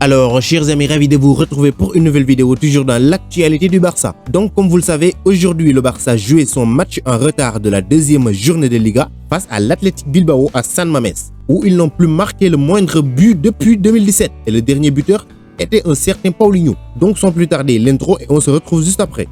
Alors, chers amis, ravi de vous retrouver pour une nouvelle vidéo, toujours dans l'actualité du Barça. Donc, comme vous le savez, aujourd'hui, le Barça jouait son match en retard de la deuxième journée de Liga face à l'Athletic Bilbao à San Mamés, où ils n'ont plus marqué le moindre but depuis 2017. Et le dernier buteur était un certain Paulinho. Donc, sans plus tarder, l'intro et on se retrouve juste après.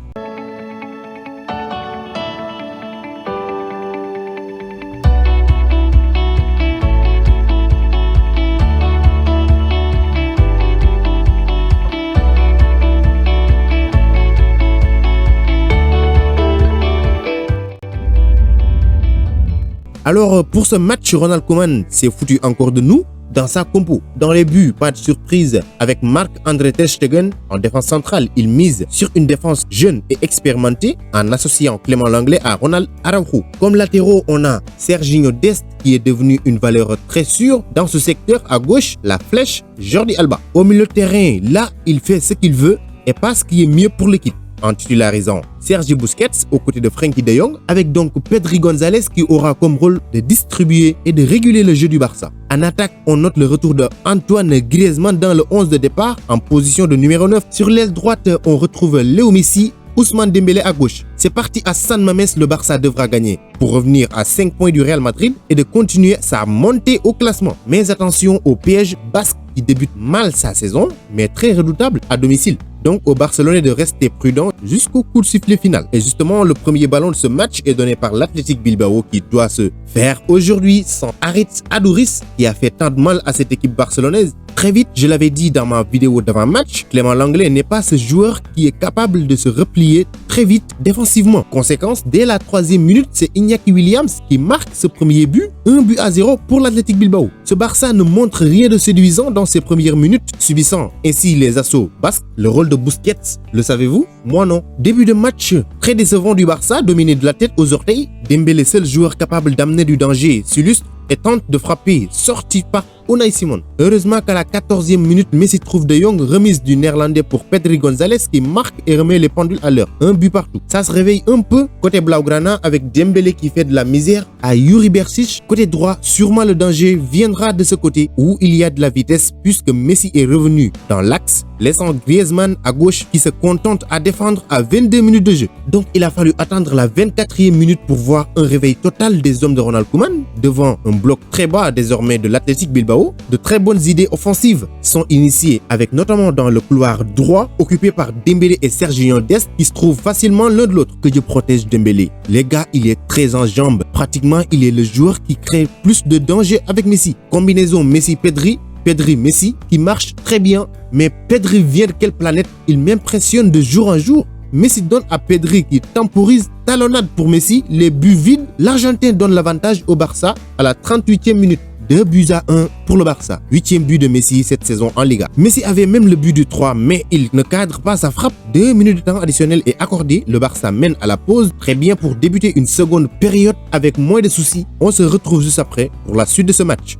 Alors, pour ce match, Ronald Koeman s'est foutu encore de nous dans sa compo. Dans les buts, pas de surprise, avec Marc-André Ter Stegen en défense centrale. Il mise sur une défense jeune et expérimentée en associant Clément Lenglet à Ronald Araujo. Comme latéraux, on a Serginho Dest qui est devenu une valeur très sûre. Dans ce secteur, à gauche, la flèche, Jordi Alba. Au milieu de terrain, là, il fait ce qu'il veut et pas ce qui est mieux pour l'équipe, en titularisant Sergi Busquets aux côtés de Frenkie de Jong, avec donc Pedri González qui aura comme rôle de distribuer et de réguler le jeu du Barça. En attaque, on note le retour de Antoine Griezmann dans le 11 de départ en position de numéro 9. Sur l'aile droite, on retrouve Léo Messi, Ousmane Dembélé à gauche. C'est parti à San Mamés, le Barça devra gagner pour revenir à 5 points du Real Madrid et de continuer sa montée au classement. Mais attention au piège basque qui débute mal sa saison, mais très redoutable à domicile. Donc aux Barcelonais de rester prudents jusqu'au coup de sifflet final. Et justement, le premier ballon de ce match est donné par l'Athletic Bilbao qui doit se faire aujourd'hui sans Aritz Aduriz qui a fait tant de mal à cette équipe barcelonaise. Très vite, je l'avais dit dans ma vidéo d'avant-match, Clément Lenglet n'est pas ce joueur qui est capable de se replier très vite défensivement. Conséquence, dès la 3e minute, c'est Iñaki Williams qui marque ce premier but, 1-0 pour l'Athletic Bilbao. Ce Barça ne montre rien de séduisant dans ses premières minutes, subissant ainsi les assauts basques. Le rôle de Busquets, le savez-vous? Moi non. Début de match très décevant du Barça, dominé de la tête aux orteils. Dembélé, seul joueur capable d'amener du danger, s'illustre et tente de frapper, sorti par Unai Simon. Heureusement qu'à la 14e minute, Messi trouve de Jong, remise du néerlandais pour Pedri González qui marque et remet les pendules à l'heure. Un but partout. Ça se réveille un peu côté Blaugrana avec Dembélé qui fait de la misère à Yuri Bersic. Côté droit, sûrement le danger viendra de ce côté où il y a de la vitesse puisque Messi est revenu dans l'axe, laissant Griezmann à gauche qui se contente à défendre à 22 minutes de jeu. Donc il a fallu attendre la 24e minute pour voir un réveil total des hommes de Ronald Koeman devant un bloc très bas désormais de l'Athletic Bilbao. De très bonnes idées offensives sont initiées avec notamment dans le couloir droit occupé par Dembélé et Serginho Dest qui se trouvent facilement l'un de l'autre. Que Dieu protège Dembélé. Les gars, il est très en jambes. Pratiquement, il est le joueur qui crée plus de danger avec Messi. Combinaison Messi-Pedri, Pedri-Messi qui marche très bien. Mais Pedri vient de quelle planète? Il m'impressionne de jour en jour. Messi donne à Pedri qui temporise, talonnade pour Messi, les buts vides. L'Argentin donne l'avantage au Barça à la 38e minute. 2-1 pour le Barça. 8e but de Messi cette saison en Liga. Messi avait même le but du 3, mais il ne cadre pas sa frappe. 2 minutes de temps additionnel est accordé. Le Barça mène à la pause. Très bien pour débuter une seconde période avec moins de soucis. On se retrouve juste après pour la suite de ce match.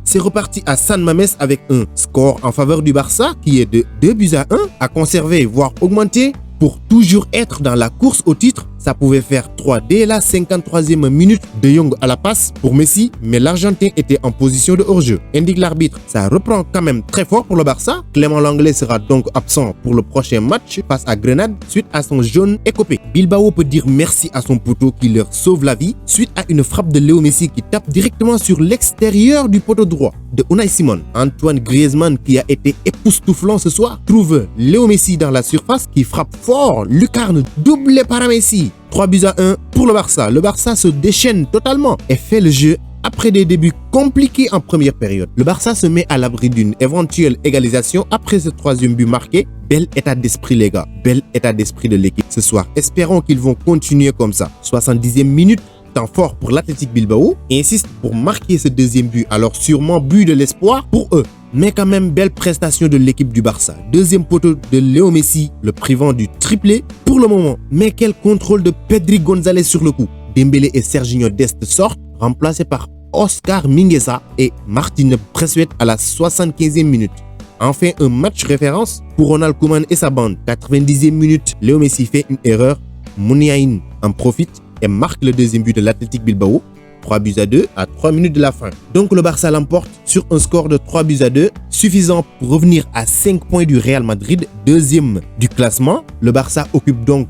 C'est reparti à San Mamés avec un score en faveur du Barça qui est de 2-1 à conserver voire augmenter pour toujours être dans la course au titre. Ça pouvait faire 3 dès la 53e minute. De Jong à la passe pour Messi, mais l'Argentin était en position de hors-jeu. Indique l'arbitre, ça reprend quand même très fort pour le Barça. Clément Lenglet sera donc absent pour le prochain match face à Grenade suite à son jaune écopé. Bilbao peut dire merci à son poteau qui leur sauve la vie suite à une frappe de Léo Messi qui tape directement sur l'extérieur du poteau droit de Unai Simon. Antoine Griezmann qui a été époustouflant ce soir trouve Léo Messi dans la surface qui frappe fort. Lucarne doublé par Messi. 3-1 pour le Barça. Le Barça se déchaîne totalement et fait le jeu après des débuts compliqués en première période. Le Barça se met à l'abri d'une éventuelle égalisation après ce 3e but marqué. Bel état d'esprit les gars, bel état d'esprit de l'équipe ce soir. Espérons qu'ils vont continuer comme ça. 70e minute, temps fort pour l'Athletic Bilbao et insiste pour marquer ce 2e but. Alors sûrement but de l'espoir pour eux. Mais quand même belle prestation de l'équipe du Barça. 2e poteau de Léo Messi, le privant du triplé pour le moment. Mais quel contrôle de Pedri González sur le coup. Dembélé et Serginho Dest sortent, remplacés par Oscar Mingueza et Martin Braithwaite à la 75e minute. Enfin, un match référence pour Ronald Koeman et sa bande. 90e minute, Léo Messi fait une erreur. Muniain en profite et marque le 2e but de l'Athletic Bilbao. 3-2 à 3 minutes de la fin. Donc le Barça l'emporte sur un score de 3-2, suffisant pour revenir à 5 points du Real Madrid, deuxième du classement. Le Barça occupe donc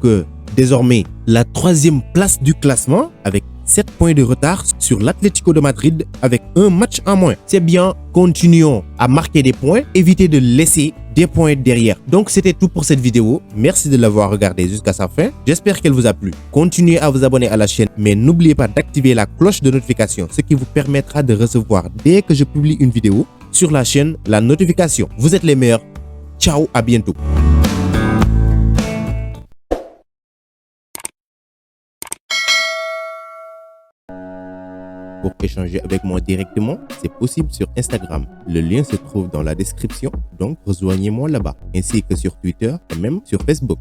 désormais la 3e place du classement avec 7 points de retard sur l'Atlético de Madrid avec un match en moins. C'est bien, continuons à marquer des points, évitez de laisser des points derrière. Donc c'était tout pour cette vidéo. Merci de l'avoir regardé jusqu'à sa fin. J'espère qu'elle vous a plu. Continuez à vous abonner à la chaîne, mais n'oubliez pas d'activer la cloche de notification, ce qui vous permettra de recevoir dès que je publie une vidéo sur la chaîne la notification. Vous êtes les meilleurs. Ciao, à bientôt. Pour échanger avec moi directement, c'est possible sur Instagram. Le lien se trouve dans la description, donc rejoignez-moi là-bas, ainsi que sur Twitter et même sur Facebook.